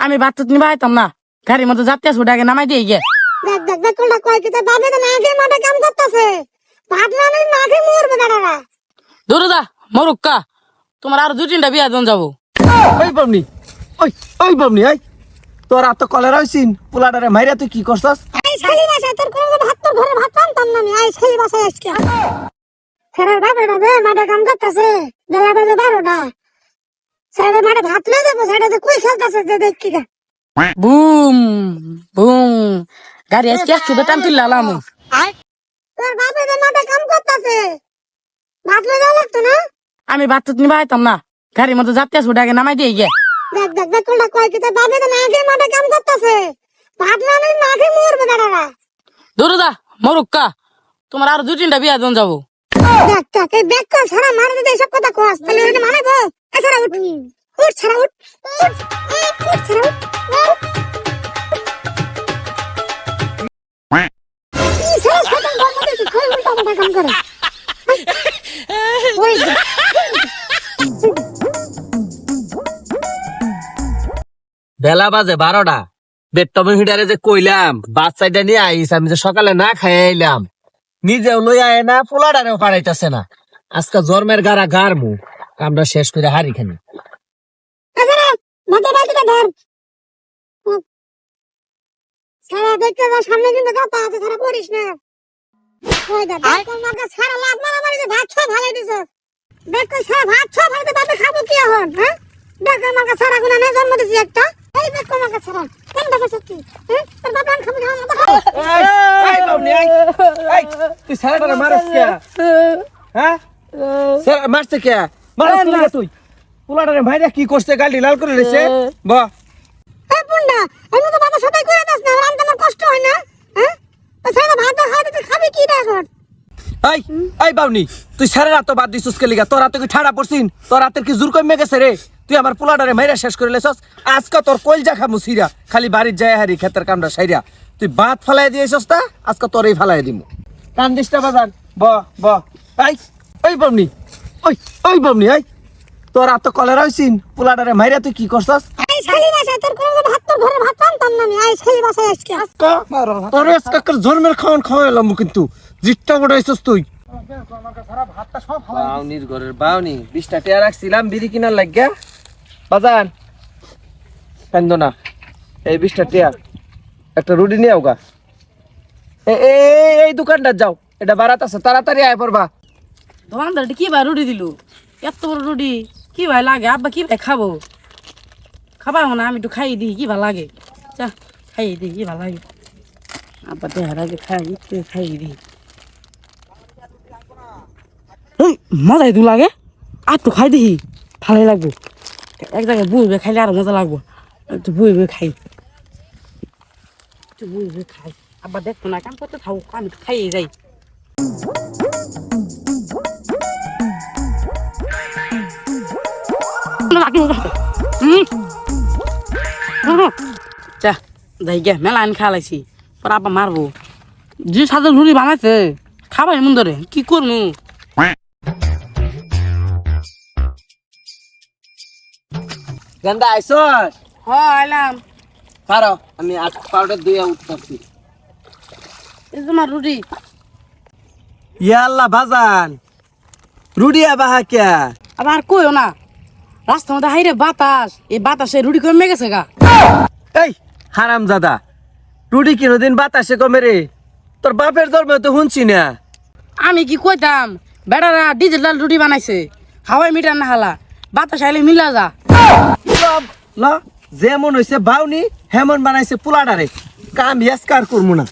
আমি ভাত তো নিবা আইতাম না, গাড়ির মধ্যে যাতে আছো ওটাকে নামাই দিয়ে গিয়ে। দেখ দেখ দেখ কোনটা কয় কিতা বাবে তো না খেয়ে মাঠে কাম করতেছে, ভাত না নিলে না খেয়ে মরবে দাঁড়ারা। দূরে যা মরুক্কা, তোমার আর 2-3টা বিয়া দিন যাবো। ওই বাবনি, ওই বাবনি, তোর আর তো কলেরা হইছিন, পোলাটারে মাইরা তুই কি করছস? এই শালি বাসায় তোর কোনো ভাত তোর ঘরে ভাত পান্তাম না আমি, এই শালি বাসায় আজকে ফেরার বাপে বাপে মাঠে কাম করতেছে, বেলা বাজে 12টা, সাইডে মাঠে ভাত লয়ে যাবো, সাইডে কই খেলতেছে দেখ কি গা। বুম বুম, গাড়ি আজকে 100 টান তুললে আলাম। তোর বাপে তো মাঠে কাম করতেছে, ভাত লয়ে যাওয়া লাগতো না। আমি ভাত তো নিবা আইতাম না, গাড়ির মধ্যে যাতে আছো ওটাকে নামাই দিয়ে গিয়ে। দেখ দেখ দেখ কোনটা কয় কিতা বাবে তো না খেয়ে মাঠে কাম করতেছে, ভাত না নিলে না খেয়ে মরবে দাঁড়ারা। দূরে যা মরুক্কা, তোমার আর 2-3টা বিয়া দিন যাবো। দেখ দেখ এই ব্যাগ কল ছাড়া মারা যদি এইসব কথা কস তাহলে ওইটা মানাবো। ছাড়া উঠ উঠ, ছাড়া উঠ উঠ, ছাড়া উঠ। কি শেষ খতম করতে তুই কই উল্টা পাল্টা কাম করে। ওই যে। বেলা বাজে 12টা, বেডটমি হিটারে যে কইলাম বাচ্চাটা নিয়ে আইস, আমি যে সকালে না খাই আইলাম, নিজেও লই আয় না, পোলাটারেও পাড়াইতেছে না। আজকে জন্মের গাড়া গার মু, আমরা শেষ করে হারি খানি। ছাড়া মাথা বালতিটা ধর। ছাড়া দেখতে যা সামনে কিন্তু কথা আছে, ছাড়া পড়িস না। ওই দা ব্যাগ কল মার্কা ছাড়া লাভ মারামারি যে ভাত ছ ভালাই দিছ। ব্যাগ কল ছাড়া ভাত ছ ভালাতে বাপে খাবো কি এখন, হ্যাঁ? ব্যাগ কল মার্কা ছাড়া গুনা না জন্ম দিছি একটা। এই ব্যাগ কল মার্কা ছাড়া কেন বাবা সত্যি, হ্যাঁ? তোর বাবা খাবো খাওয়া মতো খাবো। এই বাবনি, এই তুই সারাটারে মারস কে? হ্যাঁ স্যার মারছে কে? মারস কে তুই? পোলাটারে ভাইরা কি করছে, গালি লাল করে রেছে? বাহ এই পুন্ডা আমি তো বাবা সবাই করে দাস না, আর আমার কষ্ট হয় না, হ্যাঁ? তো ছাড়া ভাত খাওয়াতে তুই খাবি কি না এখন? এই বাবনি, তুই সারা রাত বাদ দিছিস কে লিগা? তোর রাতে কি ঠাড়া পড়ছিন? তোর রাতের কি জোর কমে গেছে রে? তুই আমার পোলাটারে মাইরা শেষ করে লেছস। আজকে তোর কইলজা খামু সিরা, খালি বাড়ির যায় হারি ক্ষেতের কামটা সাইরা। তুই ভাত ফালাই দিয়েছস তা, আজকে তোরই ফালাই দিমু। কান দিসটা বাজান, ব ব। ওই বাবনি, ওই বাবনি, তোর আর তো কলেরা হইছিন, পোলাটারে মাইরা তুই কি করছস? এই শালি বাসায় তোর কোনো ভাত তোর ঘরে ভাত পান্তাম না আমি, এই শালি বাসায় আজকে তোর আজকে জন্মের খাওয়ান খাওয়াইলাম কিন্তু জিটটা বড়াইছস তুই। বাউনির ঘরের বাউনি 20টা টাকা রাখছিলাম বিড়ি কিনার লাগিয়া। বাজান কান্দো না, এই 20টা টাকা একটা রুটি নিয়ে আওগা। এই দোকানটা যাও, এটা বারাত আছে, তাড়াতাড়ি আয় পড়বা। দোকানদারটি কি ভাই রুটি দিল, এত বড় রুটি কি ভাই লাগে? আব্বা কি ভাই খাবো? খাবা না, আমি একটু খাইয়ে দিই কি ভালো লাগে। চা খাইয়ে দিই কি ভালো লাগে, আব্বা দেখার আগে খাইয়ে দিই। মজাই দু লাগে, আর তো খাই দেখি ভালোই লাগবো। এক জায়গায় বুঝবে খাইলে আরো মজা লাগবো। একটু বুঝবে খাই, একটু বুঝবে খাই। আব্বা দেখতো না, কাম করতে থাকুক, আমি একটু খাইয়ে যাই। চা যাই গে, মেলা আনি খাওয়াইছি, পর আব্বা মারবো। যে সাদা রুটি বানাইছে খাবাই মন ধরে, কি করবো? গেন্দা আইসস? হ্যাঁ আইলাম। পারো আমি 8 পাউডার দিয়ে উঠতেছি। এই তোমার রুটি। ইয়াল্লা বাজান, রুটি আবাহা কে? আবার কইও না, রাস্তার মধ্যে হাইরে বাতাস, এই বাতাসে রুটি কমে গেছে গা। এই হারামজাদা, রুটি কোনদিন বাতাসে কমে রে? তোর বাপের জন্মে তো শুনছি না। আমি কি কইতাম, বেড়ারা ডিজিটাল রুটি বানাইছে, হাওয়াই মিটার না হালা, বাতাস আইলে মিলা যা। ল যেমন হইছে বাউনি হেমন বানাইছে পোলাডারে, কাম ইয়াসকার করমু না।